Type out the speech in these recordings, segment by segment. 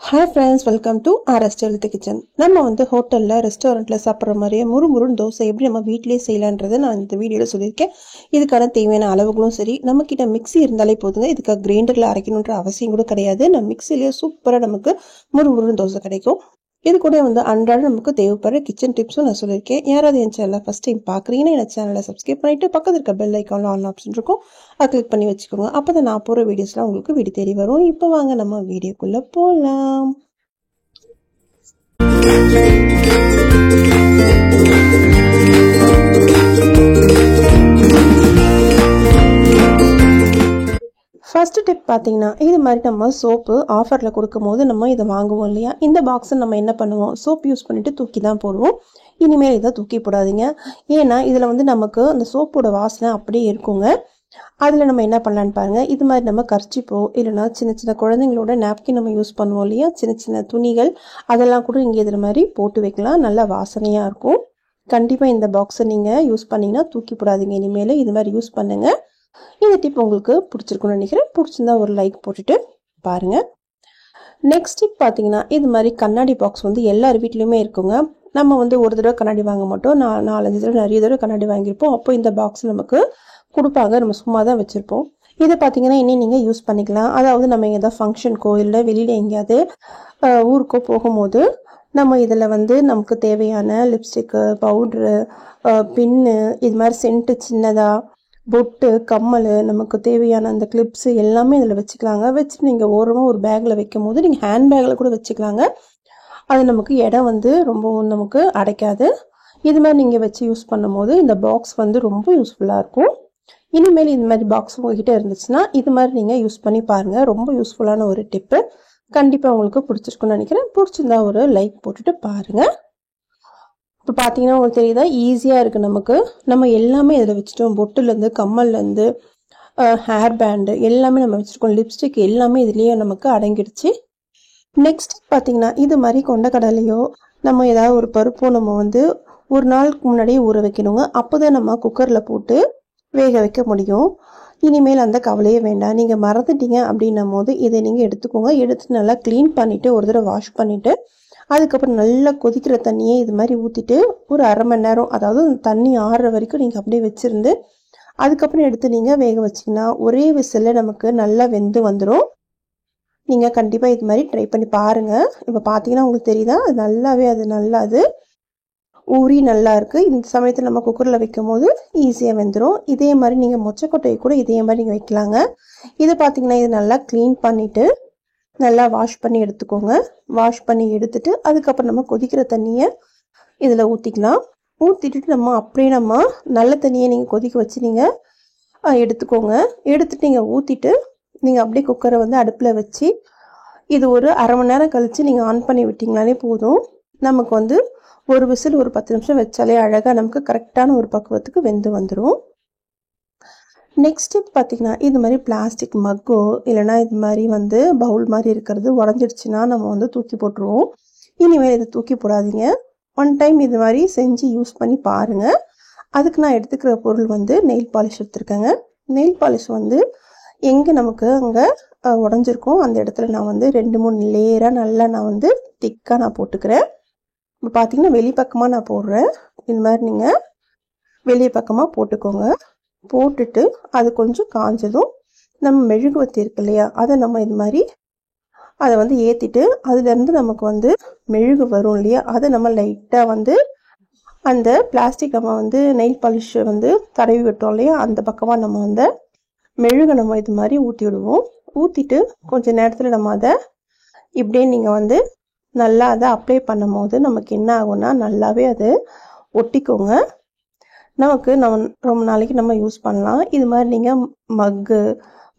Hi friends, welcome to RS Healthy Kitchen. நம்ம ஹோட்டலில் ரெஸ்டாரண்ட்டில் சாப்பிட்ற மாதிரியே முறுமுறுன்னு தோசை எப்படி நம்ம வீட்டிலேயே செய்யலான்றதை நான் இந்த வீடியோவில் சொல்லியிருக்கேன். இதுக்கான தேவையான அளவுகளும் சரி, நம்மக்கிட்ட மிக்ஸி இருந்தாலே போதுங்க. இதுக்காக கிரைண்டரில் அரைக்கணுன்ற அவசியம் கூட கிடையாது. நம்ம மிக்ஸிலேயே சூப்பராக நமக்கு முறுமுறுன்னு தோசை கிடைக்கும். இது கூட அன்றாட நமக்கு தேவைப்படுற கிச்சன் டிப்ஸும் நான் சொல்லியிருக்கேன். யாராவது என் சேனலை ஃபஸ்ட் டைம் பார்க்குறீங்கன்னா என் சேனலை சப்ஸ்கிரைப் பண்ணிவிட்டு பக்கத்தில் இருக்க பெல் ஐக்கானில் ஆன் ஆப்ஷன் இருக்கும், அதை கிளிக் பண்ணி வச்சுக்கோங்க. அப்போ தான் நான் போகிற வீடியோஸ்லாம் உங்களுக்கு வீடு தேடி வரும். இப்போ வாங்க நம்ம வீடியோக்குள்ளே போகலாம். ஃபர்ஸ்ட் டிப் பார்த்தீங்கன்னா, இது மாதிரி நம்ம சோப்பு ஆஃபரில் கொடுக்கும் போது நம்ம இதை வாங்குவோம் இல்லையா, இந்த பாக்ஸை நம்ம என்ன பண்ணுவோம், சோப் யூஸ் பண்ணிவிட்டு தூக்கி தான் போடுவோம். இனிமேல் இதை தூக்கி போடாதீங்க. ஏன்னா இதில் நமக்கு அந்த சோப்போட வாசனை அப்படியே இருக்குங்க. அதில் நம்ம என்ன பண்ணலான்னு பாருங்கள். இது மாதிரி நம்ம கர்ச்சிப்போ இல்லைனா சின்ன சின்ன குழந்தைங்களோட நாப்கின் நம்ம யூஸ் பண்ணுவோம் இல்லையா, சின்ன சின்ன துணிகள், அதெல்லாம் கூட இங்கே இதில் மாதிரி போட்டு வைக்கலாம். நல்லா வாசனையாக இருக்கும். கண்டிப்பாக இந்த பாக்ஸை நீங்கள் யூஸ் பண்ணிங்கன்னா தூக்கி போடாதீங்க. இனிமேல் இது மாதிரி யூஸ் பண்ணுங்கள். இந்த டிப் உங்களுக்கு பிடிச்சிருக்குன்னு நினைக்கிறேன். பிடிச்சிருந்தா ஒரு லைக் போட்டுட்டு பாருங்கள். நெக்ஸ்ட் டிப் பார்த்தீங்கன்னா, இது மாதிரி கண்ணாடி பாக்ஸ் எல்லார் வீட்லேயுமே இருக்குங்க. நம்ம ஒரு தடவை கண்ணாடி வாங்க மாட்டோம், 4-5 தடவை நிறைய தடவை கண்ணாடி வாங்கியிருப்போம். அப்போ இந்த பாக்ஸ் நமக்கு கொடுப்பாங்க, நம்ம சும்மா தான் வச்சுருப்போம். இதை பார்த்தீங்கன்னா இன்னும் நீங்கள் யூஸ் பண்ணிக்கலாம். அதாவது நம்ம எதாவது ஃபங்க்ஷனுக்கோ இல்லை வெளியில் எங்கேயாவது ஊருக்கோ போகும்போது நம்ம இதில் நமக்கு தேவையான லிப்ஸ்டிக்கு, பவுட்ரு, பின்னு, இது மாதிரி சென்ட்டு, சின்னதாக பொட்டு, கம்மல், நமக்கு தேவையான அந்த கிளிப்ஸு எல்லாமே இதில் வச்சுக்கலாங்க. வச்சுட்டு நீங்கள் ஓரமாக ஒரு பேக்கில் வைக்கும் போது நீங்கள் ஹேண்ட் பேக்கில் கூட வச்சுக்கலாங்க. அது நமக்கு இடம் ரொம்பவும் நமக்கு அடைக்காது. இது மாதிரி நீங்கள் வச்சு யூஸ் பண்ணும் போது இந்த பாக்ஸ் ரொம்ப யூஸ்ஃபுல்லாக இருக்கும். இனிமேல் இது மாதிரி பாக்ஸ் உங்ககிட்ட இருந்துச்சுன்னா இது மாதிரி நீங்கள் யூஸ் பண்ணி பாருங்கள். ரொம்ப யூஸ்ஃபுல்லான ஒரு டிப்பு. கண்டிப்பாக உங்களுக்கு பிடிச்சிருக்குன்னு நினைக்கிறேன். பிடிச்சிருந்தா ஒரு லைக் போட்டுட்டு பாருங்கள். இப்போ பார்த்தீங்கன்னா உங்களுக்கு தெரியுதா, ஈஸியாக இருக்குது நமக்கு. நம்ம எல்லாமே இதில் வச்சுட்டோம். பொட்டுலேருந்து கம்மல்லேருந்து ஹேர் பேண்டு எல்லாமே நம்ம வச்சுருக்கோம். லிப்ஸ்டிக் எல்லாமே இதுலேயே நமக்கு அடங்கிடுச்சு. நெக்ஸ்ட் பார்த்தீங்கன்னா, இது மாதிரி கொண்டக்கடலையோ நம்ம ஏதாவது ஒரு பருப்போ நம்ம ஒரு நாளுக்கு முன்னாடியே ஊற வைக்கணுங்க. அப்போ தான் நம்ம குக்கரில் போட்டு வேக வைக்க முடியும். இனிமேல் அந்த கவலையே வேண்டாம். நீங்கள் மறந்துட்டீங்க அப்படின்னும் போது இதை நீங்கள் எடுத்துக்கோங்க. எடுத்து நல்லா க்ளீன் பண்ணிவிட்டு ஒரு தடவை வாஷ் பண்ணிவிட்டு அதுக்கப்புறம் நல்லா கொதிக்கிற தண்ணியை இது மாதிரி ஊற்றிட்டு ஒரு அரை மணி நேரம், அதாவது தண்ணி ஆறுற வரைக்கும் நீங்கள் அப்படியே வச்சுருந்து அதுக்கப்புறம் எடுத்து நீங்கள் வேக வச்சிங்கன்னா ஒரே விசிலில் நமக்கு நல்லா வெந்து வந்துடும். நீங்கள் கண்டிப்பாக இது மாதிரி ட்ரை பண்ணி பாருங்கள். இப்போ பார்த்தீங்கன்னா உங்களுக்கு தெரியுதா, அது நல்லா ஊறி நல்லா இருக்குது. இந்த சமயத்தில் நம்ம குக்கரில் வைக்கும் போது ஈஸியாக வெந்துடும். இதே மாதிரி நீங்கள் மொச்சக்கொட்டையை கூட இதே மாதிரி நீங்கள் வைக்கலாங்க. இது பார்த்தீங்கன்னா இது நல்லா க்ளீன் பண்ணிவிட்டு நல்லா வாஷ் பண்ணி எடுத்துக்கோங்க. வாஷ் பண்ணி எடுத்துட்டு அதுக்கப்புறம் நம்ம கொதிக்கிற தண்ணியை இதில் ஊற்றிக்கலாம். ஊற்றிட்டு அப்படியே நல்ல தண்ணியை நீங்கள் கொதிக்க வச்சு நீங்கள் எடுத்துக்கோங்க. எடுத்துட்டு நீங்கள் ஊற்றிட்டு நீங்கள் அப்படியே குக்கரை அடுப்பில் வச்சு இது ஒரு அரை மணி நேரம் கழித்து நீங்கள் ஆன் பண்ணி விட்டிங்களாலே போதும். நமக்கு ஒரு விசில் ஒரு 10 நிமிஷம் வச்சாலே அழகாக நமக்கு கரெக்டான ஒரு பக்குவத்துக்கு வெந்து வந்துடும். நெக்ஸ்ட் பார்த்தீங்கன்னா, இது மாதிரி பிளாஸ்டிக் மக்கோ இல்லைனா இது மாதிரி பவுல் மாதிரி இருக்கிறது உடஞ்சிடுச்சுன்னா நம்ம தூக்கி போட்டுருவோம். இனிமேல் இதை தூக்கி போடாதீங்க. ஒன் டைம் இது மாதிரி செஞ்சு யூஸ் பண்ணி பாருங்கள். அதுக்கு நான் எடுத்துக்கிற பொருள் நெயில் பாலிஷ் எடுத்துருக்கேங்க. நெயில் பாலிஷ் எங்கே நமக்கு அங்கே உடஞ்சிருக்கும் அந்த இடத்துல நான் 2-3 லேயராக நல்லா நான் திக்காக நான் போட்டுக்கிறேன். இப்போ பார்த்தீங்கன்னா வெளிப்பக்கமாக நான் போடுறேன். இது மாதிரி நீங்கள் வெளியே பக்கமாக போட்டுக்கோங்க. போட்டுட்டு அது கொஞ்சம் காஞ்சதும் நம்ம மெழுகுவத்தி இருக்கு இல்லையா, அதை நம்ம இது மாதிரி அதை ஏற்றிட்டு அதுலேருந்து நமக்கு மெழுகு வரும் இல்லையா, அதை நம்ம லைட்டாக அந்த பிளாஸ்டிக் நம்ம நெயில் பாலிஷ் தடவி விட்டோம் இல்லையா, அந்த பக்கமாக நம்ம மெழுகை நம்ம இது மாதிரி ஊற்றி விடுவோம். ஊற்றிட்டு கொஞ்சம் நேரத்தில் நம்ம அதை இப்படியே நீங்கள் நல்லா அதை அப்ளை பண்ணும் போது நமக்கு என்ன ஆகும்னா நல்லாவே அது ஒட்டிக்கோங்க. நமக்கு ரொம்ப நாளைக்கு நம்ம யூஸ் பண்ணலாம். இது மாதிரி நீங்கள் மக்கு,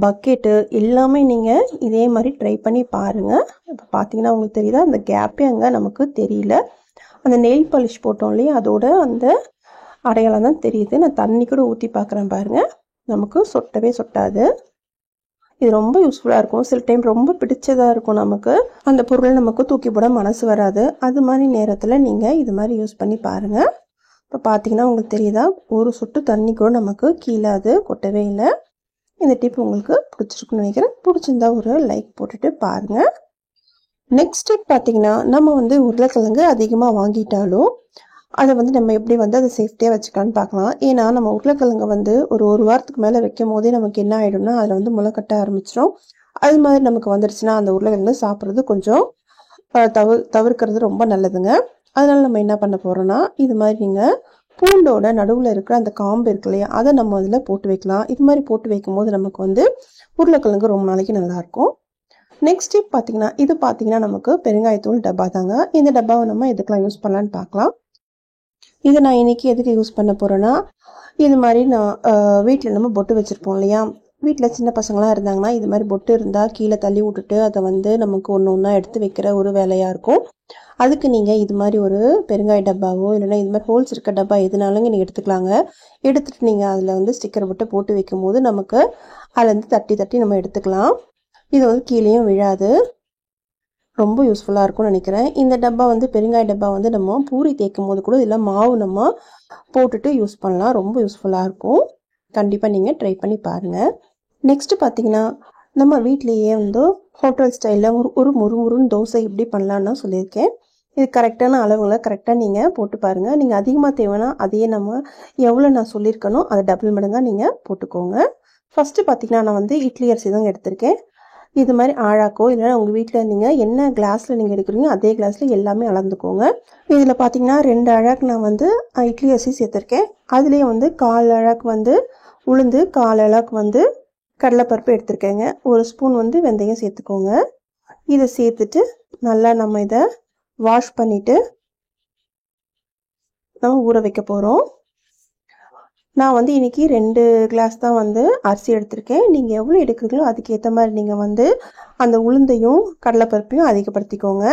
பக்கெட்டு எல்லாமே நீங்கள் இதே மாதிரி ட்ரை பண்ணி பாருங்கள். இப்போ பார்த்தீங்கன்னா உங்களுக்கு தெரியுதா, அந்த கேப்பே அங்கே நமக்கு தெரியல. அந்த நெயில் பாலிஷ் போட்டோம் இல்லையா, அதோட அந்த அடையாளம் தான் தெரியுது. நான் தண்ணி கூட ஊற்றி பார்க்குறேன் பாருங்கள், நமக்கு சொட்டவே சொட்டாது. இது ரொம்ப யூஸ்ஃபுல்லாக இருக்கும். சில டைம் ரொம்ப பிடிச்சதாக இருக்கும், நமக்கு அந்த பொருளை நமக்கு தூக்கி போட மனசு வராது. அது மாதிரி நேரத்தில் நீங்கள் இது மாதிரி யூஸ் பண்ணி பாருங்கள். இப்போ பார்த்தீங்கன்னா உங்களுக்கு தெரியுதா, ஒரு சொட்டு தண்ணி கூட நமக்கு கீழே அது கொட்டவே இல்லை. இந்த டிப் உங்களுக்கு பிடிச்சிருக்குன்னு நினைக்கிறேன். பிடிச்சிருந்தா ஒரு லைக் போட்டுட்டு பாருங்கள். நெக்ஸ்ட் ஸ்டெப் பார்த்தீங்கன்னா, நம்ம வந்து உருளைக்கிழங்கு அதிகமாக வாங்கிட்டாலும் அதை வந்து நம்ம எப்படி வந்து அதை சேஃப்டியாக வச்சுக்கலான்னு பார்க்கலாம். ஏன்னா நம்ம உருளைக்கிழங்கு வந்து ஒரு வாரத்துக்கு மேலே வைக்கும் போதே நமக்கு என்ன ஆகிடும்னா அதில் வந்து முளை கட்ட ஆரம்பிச்சிடும். அது மாதிரி நமக்கு வந்துடுச்சுன்னா அந்த உருளைக்கிழங்கு சாப்பிட்றது கொஞ்சம் தவிர்க்கிறது ரொம்ப நல்லதுங்க. அதனால நம்ம என்ன பண்ண போகிறோம்னா, இது மாதிரி நீங்கள் பூண்டோட நடுவில் இருக்கிற அந்த காம்பு இருக்கு இல்லையா, அதை நம்ம அதில் போட்டு வைக்கலாம். இது மாதிரி போட்டு வைக்கும் போது நமக்கு வந்து உருளைக்கிழங்கு ரொம்ப நாளைக்கு நல்லாயிருக்கும். நெக்ஸ்ட் டிப் பார்த்தீங்கன்னா, இது பார்த்தீங்கன்னா நமக்கு பெருங்காயத்தூள் டப்பா தாங்க. இந்த டப்பாவை நம்ம எதுக்கெல்லாம் யூஸ் பண்ணலான்னு பார்க்கலாம். இதை நான் இன்னைக்கு எதுக்கு யூஸ் பண்ண போகிறேன்னா, இது மாதிரி நான் வீட்டில் நம்ம பொட்டு வச்சுருப்போம் இல்லையா, வீட்டில் சின்ன பசங்களாம் இருந்தாங்கன்னா இது மாதிரி பொட்டு இருந்தால் கீழே தள்ளி விட்டுட்டு அதை வந்து நமக்கு ஒன்று ஒன்றா எடுத்து வைக்கிற ஒரு வேலையாக இருக்கும். அதுக்கு நீங்கள் இது மாதிரி ஒரு பெருங்காய டப்பாவோ இல்லைன்னா இது மாதிரி ஹோல்ஸ் இருக்க டப்பா எதுனாலும் நீங்கள் எடுத்துக்கலாங்க. எடுத்துகிட்டு நீங்கள் அதில் வந்து ஸ்டிக்கர் போட்டு வைக்கும் போது நமக்கு அதில் வந்து தட்டி தட்டி நம்ம எடுத்துக்கலாம். இது வந்து கீழேயும் விழாது. ரொம்ப யூஸ்ஃபுல்லாக இருக்கும்னு நினைக்கிறேன். இந்த டப்பா வந்து பெருங்காய டப்பா வந்து நம்ம பூரி தேய்க்கும் போது கூட இதில் மாவு நம்ம போட்டுட்டு யூஸ் பண்ணலாம். ரொம்ப யூஸ்ஃபுல்லாக இருக்கும். கண்டிப்பாக நீங்கள் ட்ரை பண்ணி பாருங்கள். நெக்ஸ்ட்டு பார்த்தீங்கன்னா, நம்ம வீட்லேயே வந்து ஹோட்டல் ஸ்டைலில் ஒரு முறுமுறுன்னு தோசை எப்படி பண்ணலான்னு சொல்லியிருக்கேன். இது கரெக்டான அளவுகளை கரெக்டாக நீங்கள் போட்டு பாருங்கள். நீங்கள் அதிகமாக தேவைன்னா அதையே நம்ம எவ்வளோ நான் சொல்லியிருக்கனோ அதை டபுள் மடங்காக நீங்கள் போட்டுக்கோங்க. ஃபஸ்ட்டு பார்த்தீங்கன்னா, நான் வந்து இட்லி அரிசி தாங்க எடுத்திருக்கேன். இது மாதிரி ஆழாக்கோ இல்லைன்னா உங்கள் வீட்டில் நீங்கள் என்ன கிளாஸில் நீங்கள் எடுக்கிறீங்க அதே கிளாஸில் எல்லாமே அளந்துக்கோங்க. இதில் பார்த்தீங்கன்னா 2 அழாக்கு நான் வந்து இட்லி அரிசி சேர்த்துருக்கேன். அதுலேயே வந்து 1/4 அழாக்கு வந்து உளுந்து, 1/4 அழாக்கு வந்து கடலைப்பருப்பு எடுத்துருக்கேங்க. 1 ஸ்பூன் வந்து வெந்தயம் சேர்த்துக்கோங்க. இதை சேர்த்துட்டு நல்லா நம்ம இதை வாஷ் பண்ணிவிட்டு நம்ம ஊற வைக்க போகிறோம். நான் வந்து இன்றைக்கி 2 கிளாஸ் தான் வந்து அரிசி எடுத்திருக்கேன். நீங்கள் எவ்வளோ எடுக்கிறீங்களோ அதுக்கேற்ற மாதிரி நீங்கள் வந்து அந்த உளுந்தையும் கடலைப்பருப்பையும் அதிகப்படுத்திக்கோங்க.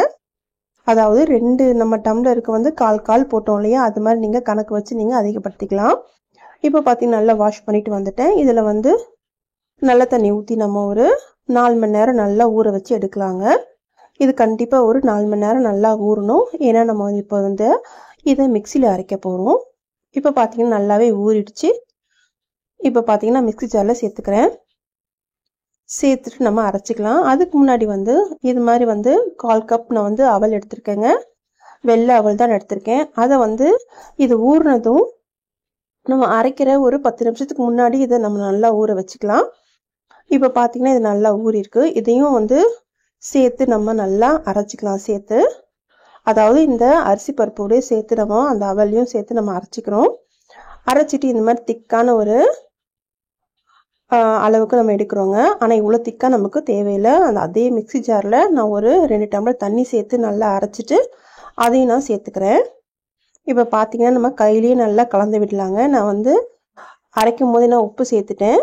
அதாவது 2 நம்ம டம்ளருக்கு வந்து 1/4 போட்டோம் இல்லையா, அது மாதிரி நீங்கள் கணக்கு வச்சு நீங்கள் அதிகப்படுத்திக்கலாம். இப்போ பார்த்தீங்கன்னா நல்லா வாஷ் பண்ணிட்டு வந்துட்டேன். இதில் வந்து நல்ல தண்ணி ஊற்றி நம்ம ஒரு 4 மணி நேரம் நல்லா ஊற வச்சு எடுக்கலாங்க. இது கண்டிப்பாக ஒரு 4 மணி நேரம் நல்லா ஊறணும். ஏன்னா நம்ம இப்போ வந்து இதை மிக்சியில் அரைக்க போகிறோம். இப்போ பார்த்தீங்கன்னா நல்லாவே ஊறிடுச்சு. இப்போ பார்த்தீங்கன்னா மிக்சி ஜாரில் சேர்த்துக்கிறேன். சேர்த்துட்டு நம்ம அரைச்சிக்கலாம். அதுக்கு முன்னாடி வந்து இது மாதிரி வந்து 1/4 கப் நான் வந்து அவல் எடுத்திருக்கேங்க. வெள்ளை அவல் தான் எடுத்திருக்கேன். அதை வந்து இது ஊறினதும் நம்ம அரைக்கிற ஒரு 10 நிமிஷத்துக்கு முன்னாடி இதை நம்ம நல்லா ஊற வச்சுக்கலாம். இப்போ பார்த்தீங்கன்னா இது நல்லா ஊறிருக்கு. இதையும் வந்து சேர்த்து நம்ம நல்லா அரைச்சிக்கலாம். சேர்த்து அதாவது இந்த அரிசி பருப்போடய சேர்த்து நம்ம அந்த அவலையும் சேர்த்து நம்ம அரைச்சிக்கிறோம். அரைச்சிட்டு இந்த மாதிரி திக்கான ஒரு அளவுக்கு நம்ம எடுக்கிறோங்க. ஆனால் இவ்வளோ திக்காக நமக்கு தேவையில்லை. அதே மிக்சி ஜாரில் நான் ஒரு 2 டம்ளர் தண்ணி சேர்த்து நல்லா அரைச்சிட்டு அதையும் நான் சேர்த்துக்கிறேன். இப்போ பார்த்தீங்கன்னா நம்ம கையிலேயே நல்லா கலந்து விடலாங்க. நான் வந்து அரைக்கும் போதே நான் உப்பு சேர்த்துட்டேன்.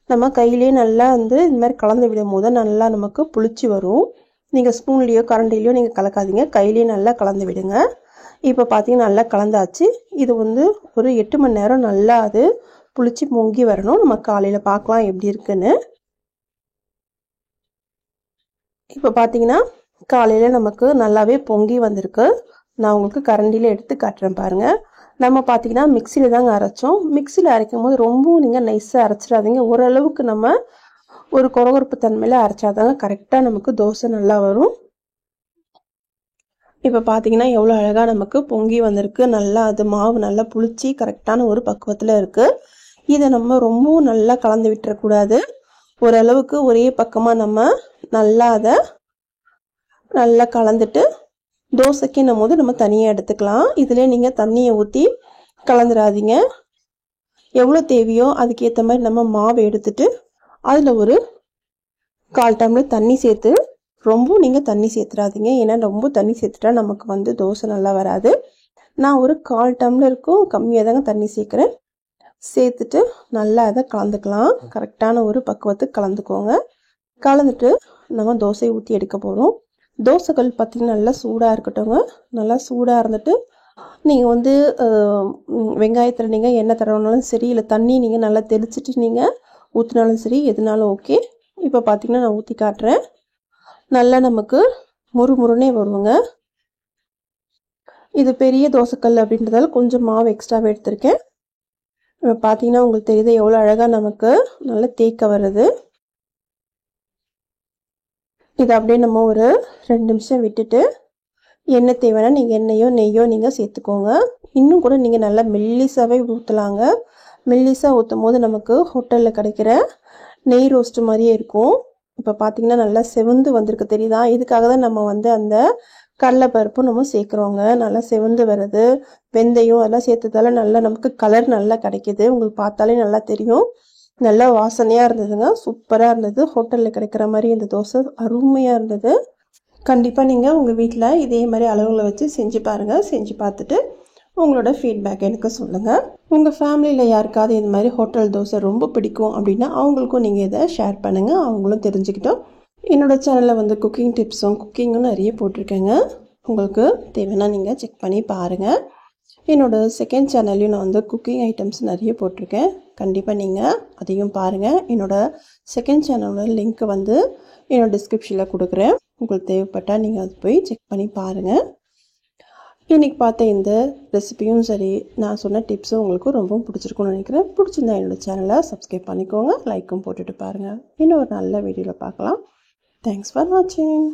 நம்ம கையிலேயே நல்லா வந்து இந்த மாதிரி கலந்து விடும் போது நல்லா நமக்கு புளிச்சு வரும். நீங்கள் ஸ்பூன்லேயோ கரண்டிலையோ நீங்கள் கலக்காதீங்க, கையிலேயே நல்லா கலந்து விடுங்க. இப்போ பார்த்தீங்கன்னா நல்லா கலந்தாச்சு. இது வந்து ஒரு 8 மணி நேரம் நல்லா அது புளிச்சு பொங்கி வரணும். நம்ம காலையில் பார்க்கலாம் எப்படி இருக்குன்னு. இப்போ பார்த்தீங்கன்னா காலையில் நமக்கு நல்லாவே பொங்கி வந்திருக்கு. நான் உங்களுக்கு கரண்டியில் எடுத்து காட்டுறேன் பாருங்கள். நம்ம பார்த்தீங்கன்னா மிக்சியில் தாங்க அரைச்சோம். மிக்சியில் அரைக்கும் போது ரொம்பவும் நீங்கள் நைஸாக அரைச்சிடாதீங்க. ஓரளவுக்கு நம்ம ஒரு கொரகொரப்பு தன்மையில் அரைச்சாதாங்க கரெக்டாக நமக்கு தோசை நல்லா வரும். இப்போ பார்த்தீங்கன்னா எவ்வளோ அழகாக நமக்கு பொங்கி வந்திருக்கு. நல்லா அது மாவு நல்லா புளிச்சு கரெக்டான ஒரு பக்குவத்தில் இருக்குது. இதை நம்ம ரொம்பவும் நல்லா கலந்து விட்டுறக்கூடாது. ஓரளவுக்கு ஒரே பக்கமாக நம்ம நல்லா அதை நல்லா கலந்துட்டு தோசைக்குன்னும் போது நம்ம தனியாக எடுத்துக்கலாம். இதிலே நீங்கள் தண்ணியை ஊற்றி கலந்துடாதீங்க. எவ்வளோ தேவையோ அதுக்கேற்ற மாதிரி நம்ம மாவு எடுத்துட்டு அதில் ஒரு 1/4 டம்ளர் தண்ணி சேர்த்து, ரொம்ப நீங்கள் தண்ணி சேர்த்துடாதீங்க. ஏன்னா ரொம்ப தண்ணி சேர்த்துட்டா நமக்கு வந்து தோசை நல்லா வராது. நான் ஒரு 1/4 டம்ளருக்கும் கம்மியாக தாங்க தண்ணி சேர்க்குறேன். சேர்த்துட்டு நல்லா அதை கலந்துக்கலாம். கரெக்டான ஒரு பக்குவத்துக்கு கலந்துக்கோங்க. கலந்துட்டு நம்ம தோசை ஊற்றி எடுக்க போகிறோம். தோசைகள் பார்த்திங்கன்னா நல்லா சூடாக இருக்கட்டும்ங்க. நல்லா சூடாக இருந்துட்டு நீங்கள் வந்து வெங்காயத்தில் நீங்கள் எண்ணெய் தடவினாலும் சரி, இல்லை தண்ணி நீங்கள் நல்லா தெளிச்சிட்டு நீங்கள் ஊற்றினாலும் சரி, எதுனாலும் ஓகே. இப்போ பார்த்திங்கன்னா நான் ஊற்றி காட்டுறேன். நல்லா நமக்கு முறுமுறுனே வருவாங்க. இது பெரிய தோசைக்கல் அப்படின்றதால கொஞ்சம் மாவு எக்ஸ்ட்ராவே எடுத்திருக்கேன். இப்போ பார்த்தீங்கன்னா உங்களுக்கு தெரியுது எவ்வளோ அழகாக நமக்கு நல்லா தேய்க்க வருது. இதை அப்படியே நம்ம ஒரு 2 நிமிஷம் விட்டுட்டு எண்ணெய் தேவைன்னா நீங்கள் எண்ணெயோ நெய்யோ நீங்கள் சேர்த்துக்கோங்க. இன்னும் கூட நீங்கள் நல்லா மெல்லிசாவே ஊற்றலாங்க. மெல்லிசாக ஊற்றும் போது நமக்கு ஹோட்டலில் கிடைக்கிற நெய் ரோஸ்ட்டு மாதிரியே இருக்கும். இப்போ பார்த்தீங்கன்னா நல்லா செவந்து வந்திருக்கு தெரியுதா? இதுக்காக தான் நம்ம வந்து அந்த கடலைப்பருப்பும் நம்ம சேர்க்குறோங்க. நல்லா செவந்து வருது. வெந்தயம் அதெல்லாம் சேர்த்ததால நல்லா நமக்கு கலர் நல்லா கிடைக்கிது. உங்களுக்கு பார்த்தாலே நல்லா தெரியும். நல்லா வாசனையாக இருந்ததுங்க. சூப்பராக இருந்தது. ஹோட்டலில் கிடைக்கிற மாதிரி இந்த தோசை அருமையாக இருந்தது. கண்டிப்பாக நீங்கள் உங்கள் வீட்டில் இதே மாதிரி அளவுகளை வச்சு செஞ்சு பாருங்கள். செஞ்சு பார்த்துட்டு உங்களோட ஃபீட்பேக் எனக்கு சொல்லுங்கள். உங்கள் ஃபேமிலியில் யாருக்காவது இந்த மாதிரி ஹோட்டல் தோசை ரொம்ப பிடிக்கும் அப்படின்னா அவங்களுக்கும் நீங்கள் இதை ஷேர் பண்ணுங்கள். அவங்களும் தெரிஞ்சுக்கிட்டோம். என்னோடய சேனலில் வந்து குக்கிங் டிப்ஸும் குக்கிங்கும் நிறைய போட்டிருக்கேங்க. உங்களுக்கு தேவைன்னா நீங்கள் செக் பண்ணி பாருங்கள். என்னோடய செகண்ட் சேனல்லையும் நான் வந்து குக்கிங் ஐட்டம்ஸ் நிறைய போட்டிருக்கேன். கண்டிப்பாக நீங்கள் அதையும் பாருங்கள். என்னோடய செகண்ட் சேனலோட லிங்க் வந்து என்னோடய டிஸ்கிரிப்ஷனில் கொடுக்குறேன். உங்களுக்கு தேவைப்பட்டால் நீங்கள் அது போய் செக் பண்ணி பாருங்கள். இன்றைக்கி பார்த்த இந்த ரெசிபியும் சரி, நான் சொன்ன டிப்ஸும் உங்களுக்கு ரொம்ப பிடிச்சிருக்குன்னு நினைக்கிறேன். பிடிச்சிருந்தா என்னோடய சேனலை சப்ஸ்கிரைப் பண்ணிக்கோங்க. லைக்கும் போட்டுட்டு பாருங்கள். இன்னும் ஒரு நல்ல வீடியோவில் பார்க்கலாம். தேங்க்ஸ் ஃபார் வாட்சிங்.